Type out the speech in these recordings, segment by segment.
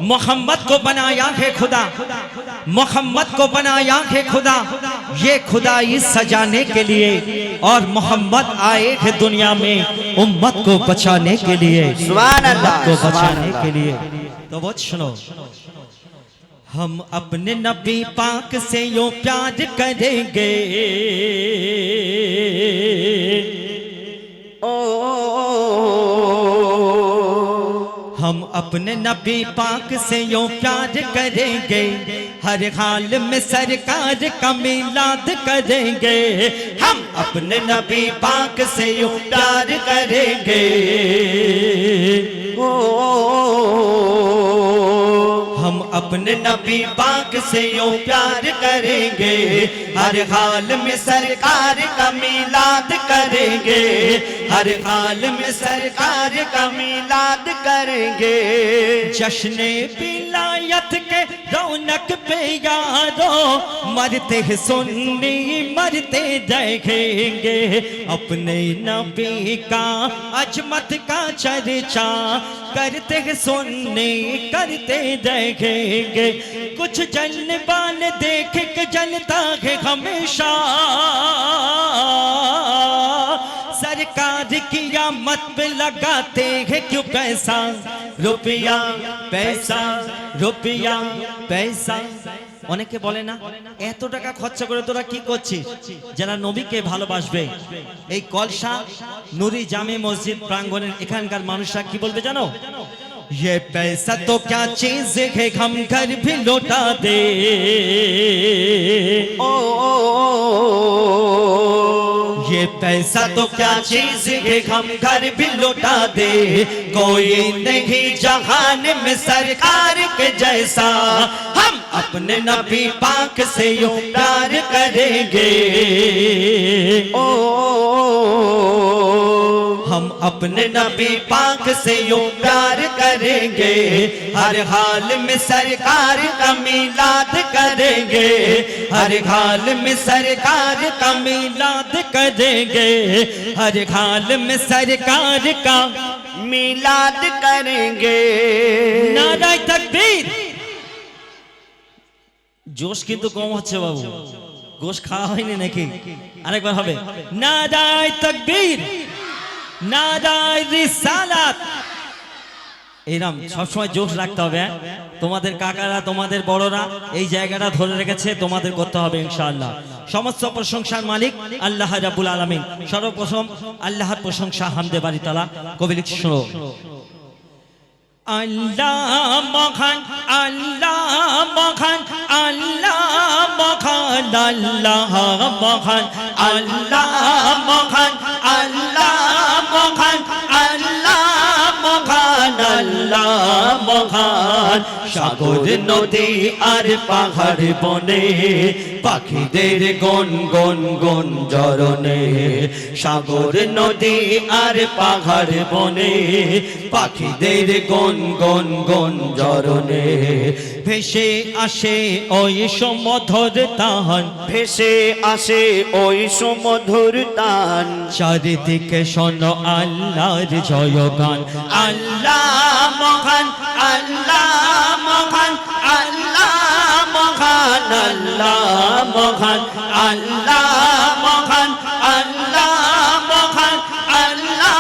मोहम्मद को बनाया है खुदा, मोहम्मद को बनाया है खुदा ये खुदाई सजाने के लिए, और मोहम्मद आए हैं दुनिया में उम्मत को बचाने के लिए, सुभान अल्लाह, उम्मत को बचाने के लिए। तो बहुत सुनो, हम अपने नबी पाक से यूं प्यार करेंगे, हम अपने नबी पाक से यूं प्यार करेंगे, हर हाल में सरकार का मिलाद करेंगे। हम अपने नबी पाक से यूं प्यार करेंगे, हम अपने नबी पाक से यूं प्यार करेंगे, हर हाल में सरकार का मिलाद करेंगे, हर हाल में सरकार का मिलाद करेंगे। जश्न विलायत के रौनक पे यारो मरते हैं सुन्नी मरते रहेंगे, अपने नबी का अजमत का चर्चा करते हैं सुन्नी करते रहेंगे। कुछ जलने वाले देख के जलता है हमेशा, सरकार की आमद पे लगाते हैं क्यों पैसा, रुपया पैसा रुपया पैसा। অনেকে বলে না এত টাকা খরচা করে তোরা কি করছিস, যারা নবীকে ভালোবাসবে এই কলসা নুরি জামে মসজিদ প্রাঙ্গণের এখানকার মানুষরা কি বলবে জানো, ये पैसा तो क्या चीज है हम घर भी लौटा दे, ये पैसा तो क्या चीज है हम घर भी लौटा दे, कोई नहीं जहान में सरकार के जैसा, हम अपने नबी पाक से यूं प्यार करेंगे, हम अपने नबी पाक से यूं प्यार करेंगे, हर हाल में सरकार का मिलाद करेंगे, हर हाल में सरकार का मिलाद करेंगे, हर हाल में सरकार का मिलाद करेंगे। नारे तकबीर। जोश किन्तु कम হচ্ছে বাবু, গোশ খাওয়া হয়নি নাকি? আরেকবার হবে, নারে তকবীর নারায়ে রিসালাত। এরকম সবসময় জোশ রাখতে হবে। তোমাদের কাকারা তোমাদের বড়রা এই জায়গাটা ধরে রেখেছে, তোমাদের করতে হবে ইনশাআল্লাহ। সমস্ত প্রশংসার মালিক আল্লাহ রাব্বুল আলামিন, সর্বপ্রথম আল্লাহর প্রশংসা হামদে বারি তাআলা। কবি লিখছে শোনো, আল্লাহ মহান আল্লাহ মহান আল্লাহ মহান আল্লাহ মহান আল্লাহ মহান আল্লাহ মহান আল্লাহ মহান আল্লাহ মহান। সাগর নদী আর পাহাড় বনে পাখিদের গন গন গন জরনে, সাগর নদী আর পাহাড় বনে পাখিদের গন গন গন জরনে, ভেসে আসে ওই সমধর তান, ভেসে আসে ওই সমধুর তান, চারিদিকে শোনো আল্লাহর জয়গান, আল্লাহ মহান আল্লাহ মহান আল্লাহ মহান আল্লাহ মহান আল্লাহ মহান আল্লাহ মহান আল্লাহ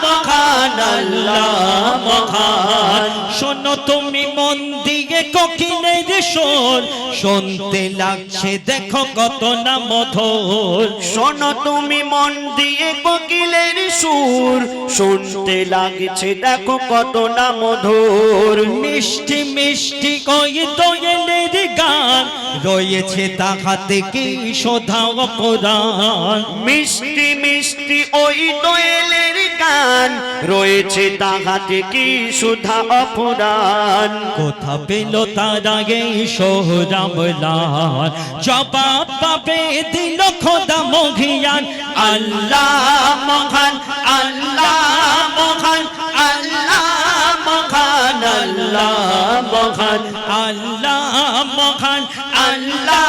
মহান আল্লাহ মহান। শোনো তুমি মন দিয়ে কোকিলের সুর, শুনতে লাগছে দেখো কত না মধুর, শোনো তুমি মন দিয়ে কোকিলের সুর, শুনতে লাগছে দেখো কত না মধুর, মিষ্টি মিষ্টি ওই দোয়েলের গান, রয়েছে তাহাতে কি শোধা অপরাণ, মিষ্টি মিষ্টি ওই দোয়েলের গান, রয়েছে তাহাতে কি সুধা অপরাণ। কোথা পেল তারা এই সোহরামলান, জবাব পাবে দিল খোদা মহিয়ান, আল্লাহ মহান আল্লাহ মহান আল্লাহ মহান আল্লাহ মহান আল্লাহ মহান আল্লাহ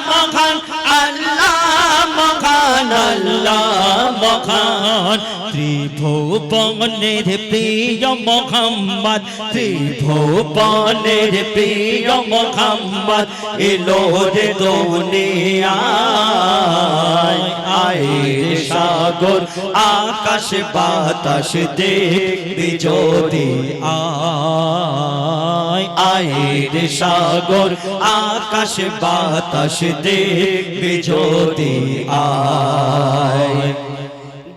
মহান আল্লাহ মহান আল্লাহ মহান ত্রিভুবনের প্রিয় মোহাম্মদ ত্রিভুবনের প্রিয় মোহাম্মদ এলো রে দুনিয়ায় আয়ের সাগর আকাশ বাতাস দেখবি যদি আয়ের সাগর আকাশ বাতাস দেখবি যদি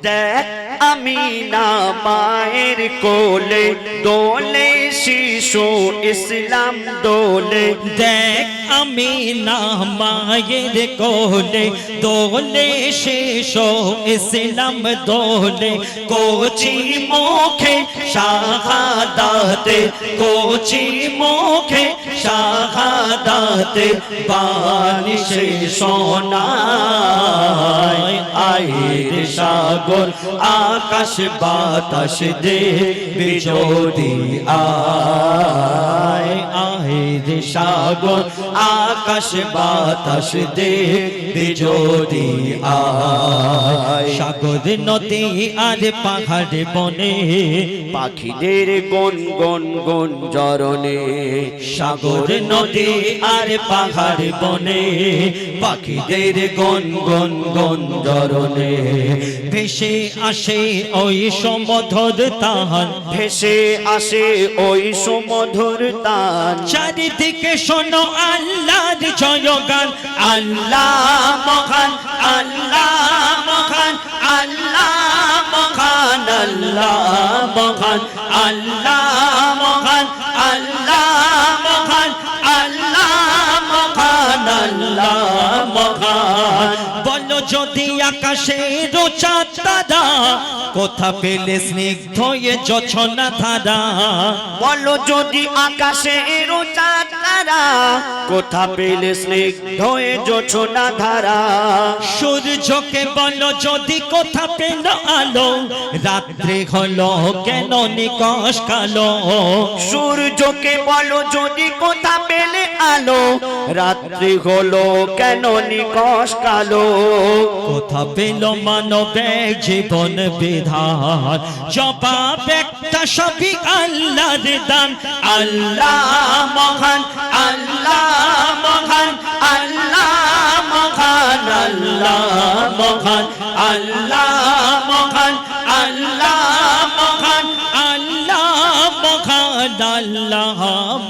দেখ আমিনা মায়ের কোলে দোলে শিশু ইসলাম দোলে দেখ আমিনা মায়ের কোলে দোলে শিশু ইসলাম দোলে কোচি মুখে শাহাদাতে কোচি মুখে শাহাদাতে বাণী সে শোনায় আয়ের সাগর আকাশ বাতাস দেখবি যদি আয়ের সাগর আকাশ বাতাস দেখবি যদি সাগর নদী আর পাহাড় বনে পাখিদের গন গন গন জরনে সাগর নদী আর পাহাড় বনে পাখিদের গন গন গন জরনে ভেসে আসে ওই সমধর তান ভেসে আসে ওই সমধুর তান চারিদিকে শোনো আল্লাহর জয়গান আল্লাহ মহান আল্লাহ মহান আল্লাহ মহান আল্লাহ মহান আল্লাহ মহান আল্লাহ মহান আল্লাহ মহান আল্লাহ মহান বলো যদি আকাশের চাঁদ তারা কোথা পেলে স্নিগ্ধ এ জোছনা ধারা বলো যদি আকাশের চাঁদ তারা কোথা পেলে স্নিগ্ধ এ জোছনা ধারা সূর্যকে বলো যদি কোথা পেল আলো রাত্রে হলো কেন নিকশ কালো সূর্যকে বলো যদি কোথা পেলে আলো রাত্রি হলো কেন নিকশ কালো কোথা পেল মানবের জীবন বিধান জবাব একটা সবই আল্লাহর দান আল্লাহ মহান আল্লাহ মহান আল্লাহ মহান আল্লাহ মহান আল্লাহ মহান আল্লাহ মহান আল্লাহ মহান আল্লাহ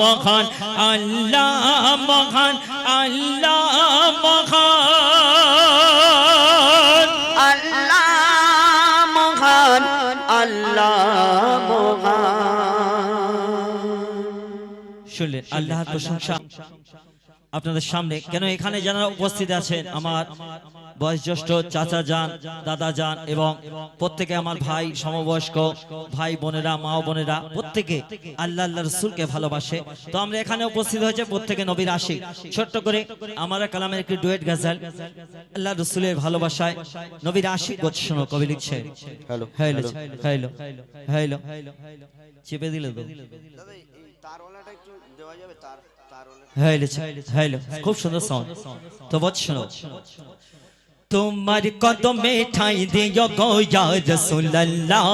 মহান আল্লাহ মহান আল্লাহ মহান আল্লাহ মহান আল্লাহ মহান শুনলেন আল্লাহর প্রশংসা আপনাদের সামনে কেন এখানে যারা উপস্থিত আছেন আমার বয়োজ্যেষ্ঠ চাচা যান দাদা যান এবং প্রত্যেকে আমার ভাই সমবয়স্ক ভাই বোনেরা মা বোনেরা প্রত্যেকে আল্লাহ আল্লাহ রসুলকে ভালোবাসে তো আমরা এখানে উপস্থিত হয়েছে প্রত্যেকে নবীর আশিক ছোট্ট করে আমার কালামের একটি ডুয়েট গজল আল্লাহ রসুলের ভালোবাসায় নবীর আশিক শোনো কবি লিখছে হ্যালো হ্যালো হ্যালো হ্যালো চেপে দিলে তো খুব সুন্দর সাউন্ড তো বল শোনো তোমার কদমে ঠাই দিও গো ইয়া রাসূলুল্লাহ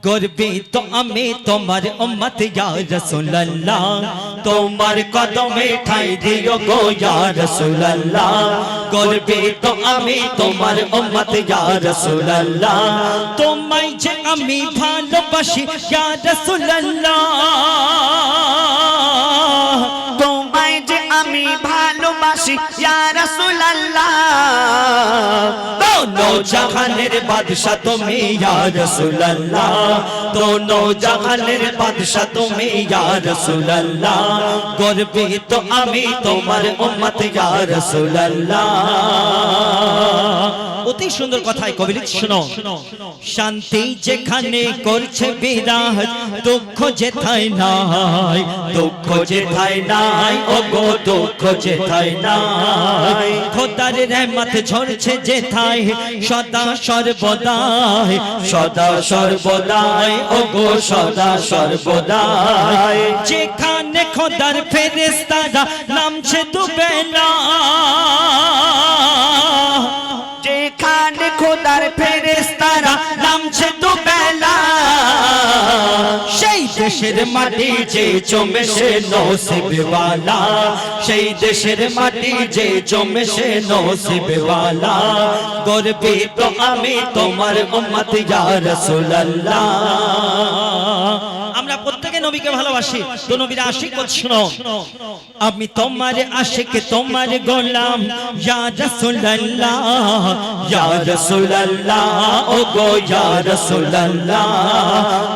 গর্বিত আমি তোমার উম্মত ইয়া রাসূলুল্লাহ তোমার কদমে ঠাই দিও গো ইয়া রাসূলুল্লাহ গর্বিত আমি তোমার উম্মত ইয়া রাসূলুল্লাহ তোমায় যে আমি ভালোবাসি ইয়া রাসূলুল্লাহ তোমায় যে আমি ভালোবাসি ইয়া রাসূলুল্লাহ দোনো জাহানের বাদশা তুমি ইয়া রাসূলুল্লাহ দোনো জাহানের বাদশা তুমি ইয়া রাসূলুল্লাহ গর্বিত আমি তোমার উম্মত ইয়া রাসূলুল্লাহ অতি সুন্দর কথাই কবি লিখছে শোনো শান্তি যেখানে করছে বিরাজ দুঃখ যেথায় নাই দুঃখ যেথায় নাই ও গো দুঃখ যেথায় নাই খোদার রহমত ঝরছে যেথায় সদা সর্বদাই সদা সর্বদাই ও গো সদা সর্বদাই যেখানে খোদার ফেরেশতারা নামছে দুবেলা নামছে তো বেলা সেই দেশের মাটি যে জমেছে নসিবওয়ালা সেই দেশের মাটি যে জমেছে নসিবওয়ালা গর্বিত আমি তোমার উম্মত ইয়া রাসূলুল্লাহ আমরা প্রত্যেকে নবীকে ভালোবাসি তো নবীর আশিক বল শুনো আমি তোমার আশিক তোমার গোলাম ইয়া রাসূলুল্লাহ ইয়া রাসূলুল্লাহ ও গো ইয়া রাসূলুল্লাহ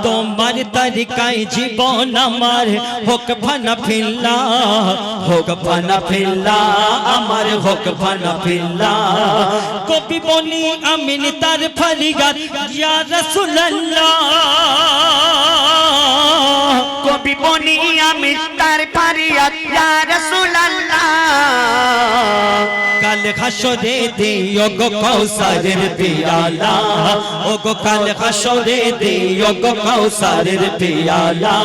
তোমার তরিকায় জীবন আমার হোক ফানা ফিল্লা হোক ফানা ফিল্লা আমার হোক ফানা ফিল্লা কবি বলি আমিন তার ফরিয়াদ ইয়া রাসূলুল্লাহ কবি বনি আমি তার ফরিয়াদ ইয়া রাসূলুল্লাহ কাল হাসরে দিও গো কাউসারের পিয়ালা ও গো কাল হাসরে দিও গো কাউসারের পিয়ালা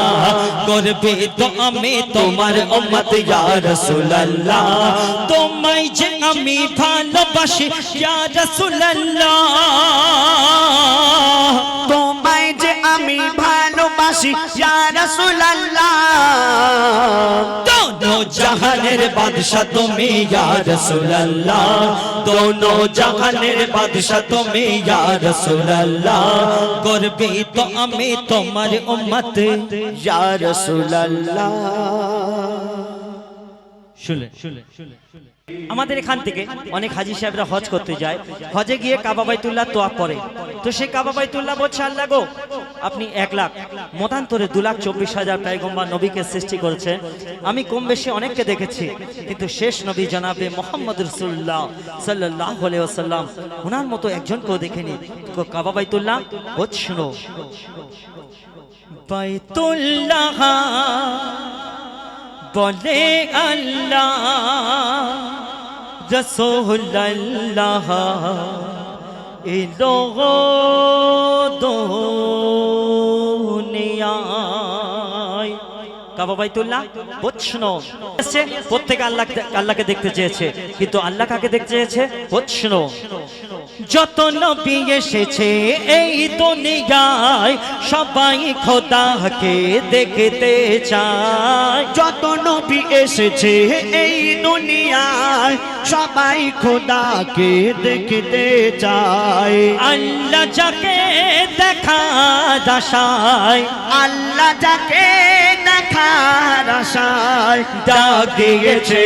করবে তো আমি তোমার উম্মত ইয়া রাসূলুল্লাহ তোমায় যে আমি ভালোবাসি ইয়া রাসূলুল্লাহ তোমায় যে আমি ভালোবাসি ইয়া রাসূলুল্লাহ দোনো জাহানের বাদশা তুমি ইয়া রাসূলুল্লাহ দোনো জাহানের বাদশা তুমি ইয়া রাসূলুল্লাহ করবে তো আমি তোমার উম্মত ইয়া রাসূলুল্লাহ আমাদের এখান থেকে অনেক হাজী সাহেবরা হজ করতে যায় হজে গিয়ে কাবা বাইতুল্লাহ তোয়াফ করে তো সেই কাবা বাইতুল্লাহ বলছে আল্লাহ গো আপনি 1 লাখ মতান্তরে 2,24,000 পয়গম্বর নবীকে সৃষ্টি করেছে আমি কম বেশি অনেককে দেখেছি কিন্তু শেষ নবী জনাবে মুহাম্মদ রাসূলুল্লাহ সাল্লাল্লাহু আলাইহি ওয়াসাল্লাম ওনার মতো একজনকেও দেখিনি তো কাবা বাইতুল্লাহ বল শুনো বাইতুল্লাহ বলে আল্লাহ রাসূলুল্লাহ এলো দুনিয়ায় কাবা বাইতুল্লাহ বচ্ছন এসে প্রত্যেক আল্লাহকে দেখতে চেয়েছে কিন্তু আল্লাহ কাকে দেখতে চেয়েছে বচ্ছন যত নবী এসেছে এই দুনিয়ায় সবাই খোদাকে দেখতে চায় যত নবী এসেছে এই দুনিয়ায় সবাই খোদাকে দেখতে চায় আল্লাহ যাকে দেখার আশায় আল্লাহ যাকে দেখার আশায় ডাক দিয়েছে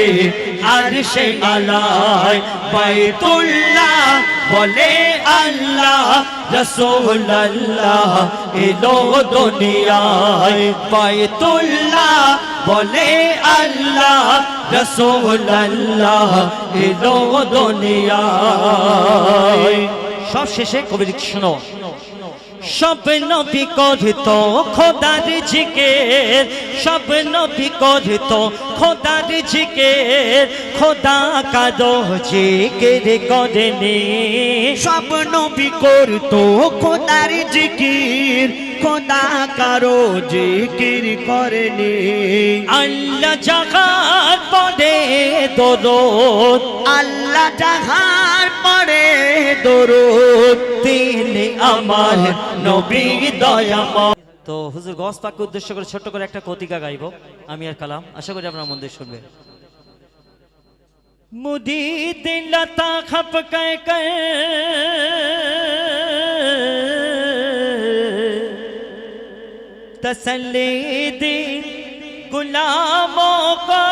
আরশে আলায় বাইতুল্লাহ বলে আল্লাহ রাসূলুল্লাহ এলো দুনিয়ায় বাইতুল্লাহ বলে আল্লাহ রাসূলুল্লাহ এলো দুনিয়ায় সব শেষে কবি শোনো সব নবী করত খোদার জিকির সব নবী করত খোদার জিকির খোদা কাদো জিকির করেনি সব নবী করতো খোদার জিকির খোদা কারো জিকির করেনি আল্লাহ জাহার পড়ে দরুদ আল্লাহ যাহার পরে দরুদ তিনি আমার নবী দয়াময় তো হুজুর গস পাককে উদ্দেশ্য করে ছোট্ট করে একটা কতিকা গাইবো আমি আর কালাম আশা করি আপনারা মন দিয়ে শুনবেন मुदीद लता खप कर तसल्ली दी गुलामों को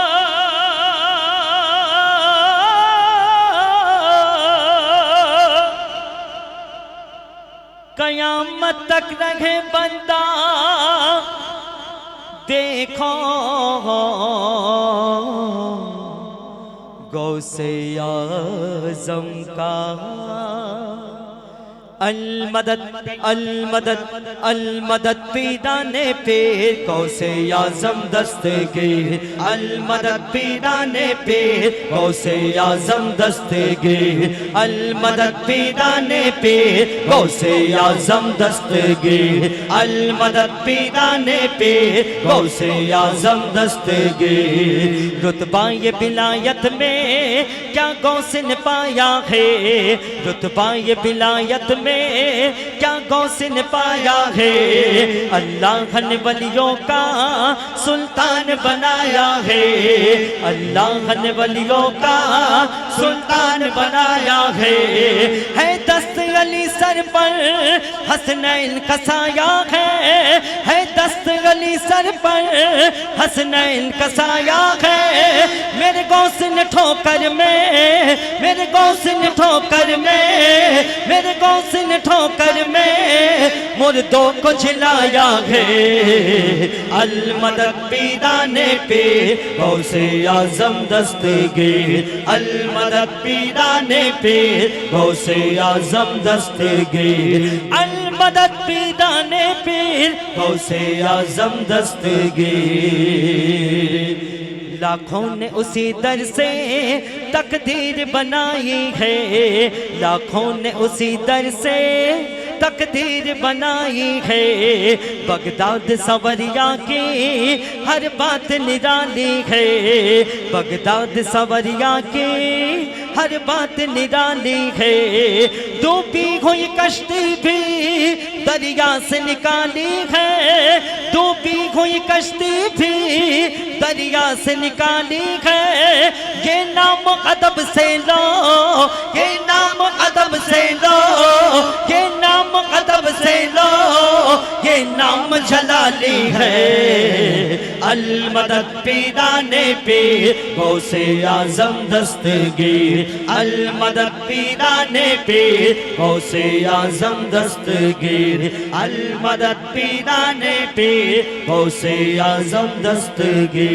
कयामत तक रहे बंदा देखो गौसे आज़म का अलमदद अलमदद अलमदद पीराने पे गौसे आज़म दस्तगीर अलमदद पीराने पे गौसे आज़म दस्तगीर अलमदद पीराने पे गौसे आज़म दस्तगीर अलमदद पीराने पे गौसे आज़म दस्तगीर रुतबा ये विलायत में क्या गौसे ने पाया है रुतबा ये विलायत में में क्या गौस ने पाया है, अल्लाह ने वलियों का सुल्तान बनाया है, अल्लाह ने वलियों का सुल्तान बनाया है दस्त अली सर पर हसनैन का साया है दस्त अली सर पर हसनैन का साया है। मेरे गौस ने ठोकर में, मेरे गौस ने ठोकर में, मेरे गौस ने ठोकर में मुर्दों को झिलाया है। अल मदद पीराने पे गौसे आजम दस्तगीर, अल मदद पीराने पे गौसे आजम दस्तगीर, अल मदद पीराने पे गौसे आजम दस्तगीर। लाखों ने उसी दर से तकदीर बनाई है, लाखों ने उसी दर से तकदीर बनाई है। बगदाद सवरिया की हर बात निराली है, बगदाद सवरिया की हर बात निराली है। डूबी हुई कश्ती भी दरिया से निकाली है, डूबी हुई कश्ती भी दरिया से निकाली है। ये नाम अदब से लो, ये नाम अदब से लो, ये नाम अदब से लो, ये नाम जलाली है। अल मदद पीराने पे गौसे आजम दस्तगीर, अल मदद पीराने पे गौसे आजम दस्तगीर, अल मदद पीराने पे गौसे आजम दस्तगीर।